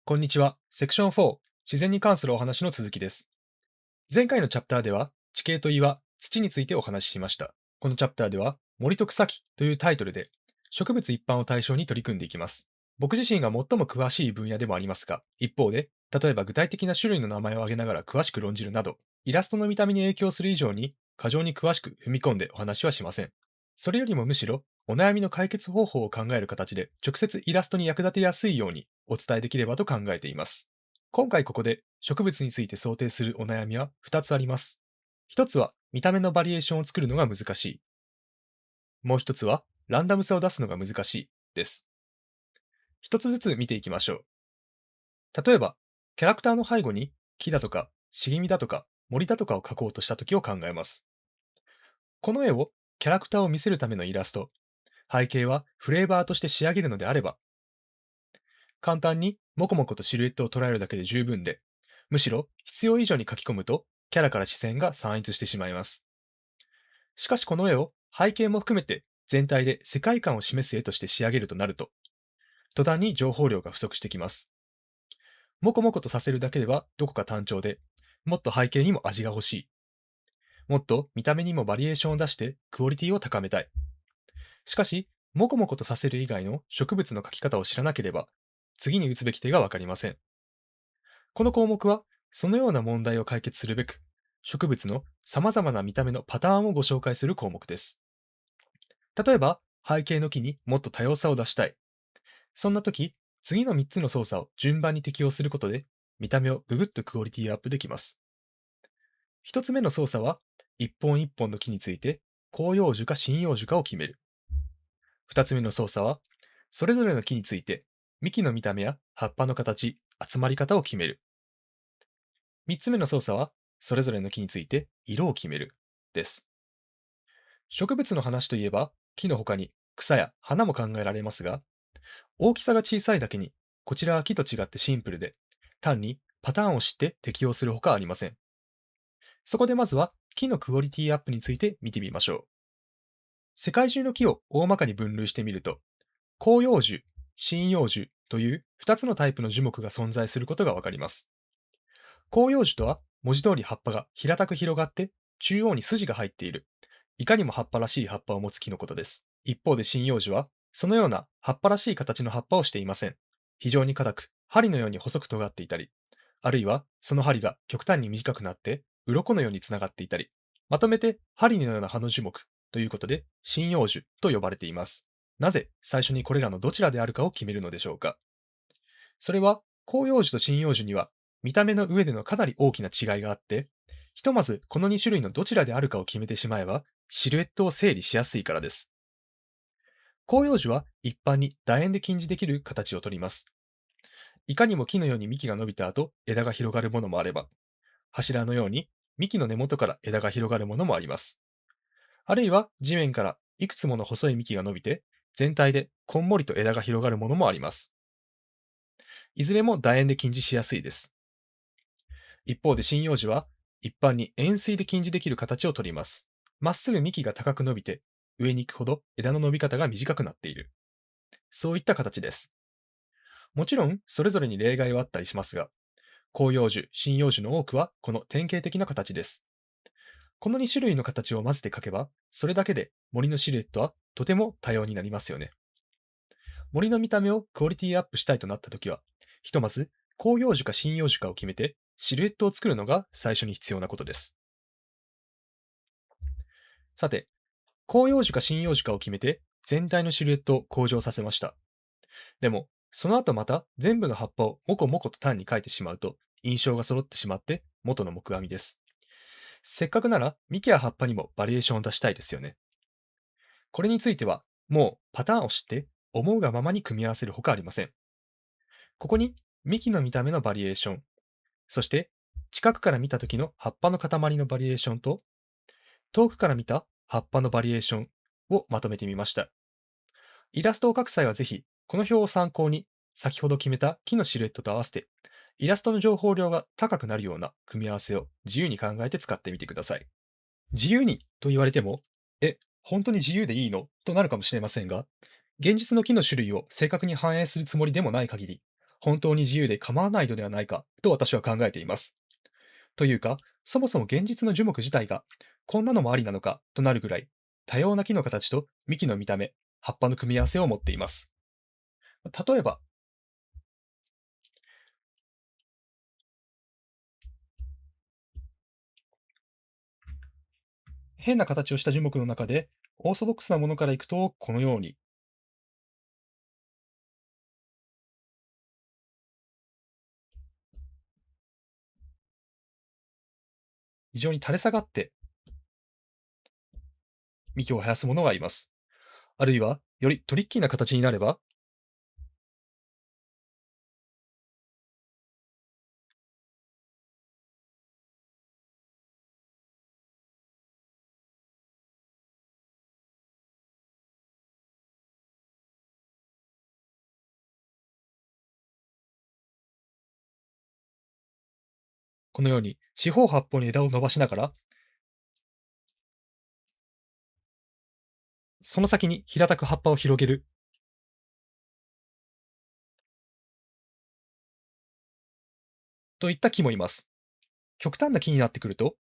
こんにちは。セクション4、自然に関するお話の続きです。前回のチャプターでは、地形と岩、土についてお話ししました。このチャプターでは、森と草木というタイトルで、植物一般を対象に取り組んでいきます。僕自身が最も詳しい分野でもありますが、一方で、例えば具体的な種類の名前を挙げながら詳しく論じるなど、イラストの見た目に影響する以上に、過剰に詳しく踏み込んでお話はしません。それよりもむしろ、お悩みの解決方法を考える形で、直接イラストに役立てやすいようにお伝えできればと考えています。今回ここで植物について想定するお悩みは2つあります。1つは見た目のバリエーションを作るのが難しい。もう1つはランダムさを出すのが難しいです。1つずつ見ていきましょう。例えば、キャラクターの背後に木だとか茂みだとか森だとかを描こうとしたときを考えます。この絵をキャラクターを見せるためのイラスト、背景はフレーバーとして仕上げるのであれば、簡単にモコモコとシルエットを捉えるだけで十分で、むしろ必要以上に書き込むとキャラから視線が散逸してしまいます。しかしこの絵を背景も含めて全体で世界観を示す絵として仕上げるとなると、途端に情報量が不足してきます。モコモコとさせるだけではどこか単調で、もっと背景にも味が欲しい。もっと見た目にもバリエーションを出してクオリティを高めたい。しかし、モコモコとさせる以外の植物の描き方を知らなければ、次に打つべき手がわかりません。この項目は、そのような問題を解決するべく、植物の様々な見た目のパターンをご紹介する項目です。例えば、背景の木にもっと多様さを出したい。そんな時、次の3つの操作を順番に適用することで、見た目をぐぐっとクオリティアップできます。1つ目の操作は、一本一本の木について、広葉樹か針葉樹かを決める。2つ目の操作は、それぞれの木について、幹の見た目や葉っぱの形、集まり方を決める。3つ目の操作は、それぞれの木について色を決める。です。植物の話といえば、木の他に草や花も考えられますが、大きさが小さいだけに、こちらは木と違ってシンプルで、単にパターンを知って適用するほかありません。そこでまずは、木のクオリティアップについて見てみましょう。世界中の木を大まかに分類してみると、広葉樹、針葉樹という2つのタイプの樹木が存在することがわかります。広葉樹とは、文字通り葉っぱが平たく広がって、中央に筋が入っている、いかにも葉っぱらしい葉っぱを持つ木のことです。一方で針葉樹は、そのような葉っぱらしい形の葉っぱをしていません。非常に硬く、針のように細く尖っていたり、あるいはその針が極端に短くなって、鱗のようにつながっていたり、まとめて針のような葉の樹木ということで、針葉樹と呼ばれています。なぜ最初にこれらのどちらであるかを決めるのでしょうか。それは、広葉樹と針葉樹には、見た目の上でのかなり大きな違いがあって、ひとまずこの2種類のどちらであるかを決めてしまえば、シルエットを整理しやすいからです。広葉樹は一般に楕円で近似できる形をとります。いかにも木のように幹が伸びた後、枝が広がるものもあれば、柱のように幹の根元から枝が広がるものもあります。あるいは地面からいくつもの細い幹が伸びて、全体でこんもりと枝が広がるものもあります。いずれも楕円で近似しやすいです。一方で針葉樹は、一般に円錐で近似できる形をとります。まっすぐ幹が高く伸びて、上に行くほど枝の伸び方が短くなっている。そういった形です。もちろん、それぞれに例外はあったりしますが、広葉樹、針葉樹の多くはこの典型的な形です。この2種類の形を混ぜて描けば、それだけで森のシルエットはとても多様になりますよね。森の見た目をクオリティアップしたいとなったときは、ひとまず広葉樹か針葉樹かを決めて、シルエットを作るのが最初に必要なことです。さて、広葉樹か針葉樹かを決めて、全体のシルエットを向上させました。でも、その後また全部の葉っぱをモコモコと単に描いてしまうと、印象が揃ってしまって元の木阿弥です。せっかくなら幹や葉っぱにもバリエーションを出したいですよね。これについては、もうパターンを知って思うがままに組み合わせるほかありません。ここに幹の見た目のバリエーション、そして近くから見た時の葉っぱの塊のバリエーションと、遠くから見た葉っぱのバリエーションをまとめてみました。イラストを描く際はぜひ、この表を参考に、先ほど決めた木のシルエットと合わせて、イラストの情報量が高くなるような組み合わせを自由に考えて使ってみてください。自由にと言われても、本当に自由でいいのとなるかもしれませんが、現実の木の種類を正確に反映するつもりでもない限り、本当に自由で構わないのではないかと私は考えています。というか、そもそも現実の樹木自体がこんなのもありなのかとなるぐらい、多様な木の形と幹の見た目、葉っぱの組み合わせを持っています。例えば、変な形をした樹木の中で、オーソドックスなものからいくと、このように、非常に垂れ下がって幹を生やすものがあります。あるいは、よりトリッキーな形になれば、このように四方八方に枝を伸ばしながら、その先に平たく葉っぱを広げるといった木もいます。極端な木になってくると、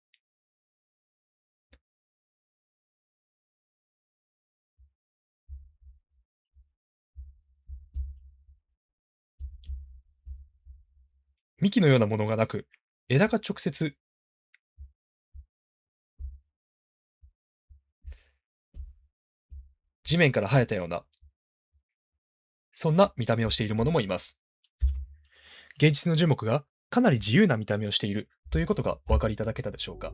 幹のようなものがなく、枝が直接地面から生えたような、そんな見た目をしているものもいます。現実の樹木がかなり自由な見た目をしているということがお分かりいただけたでしょうか。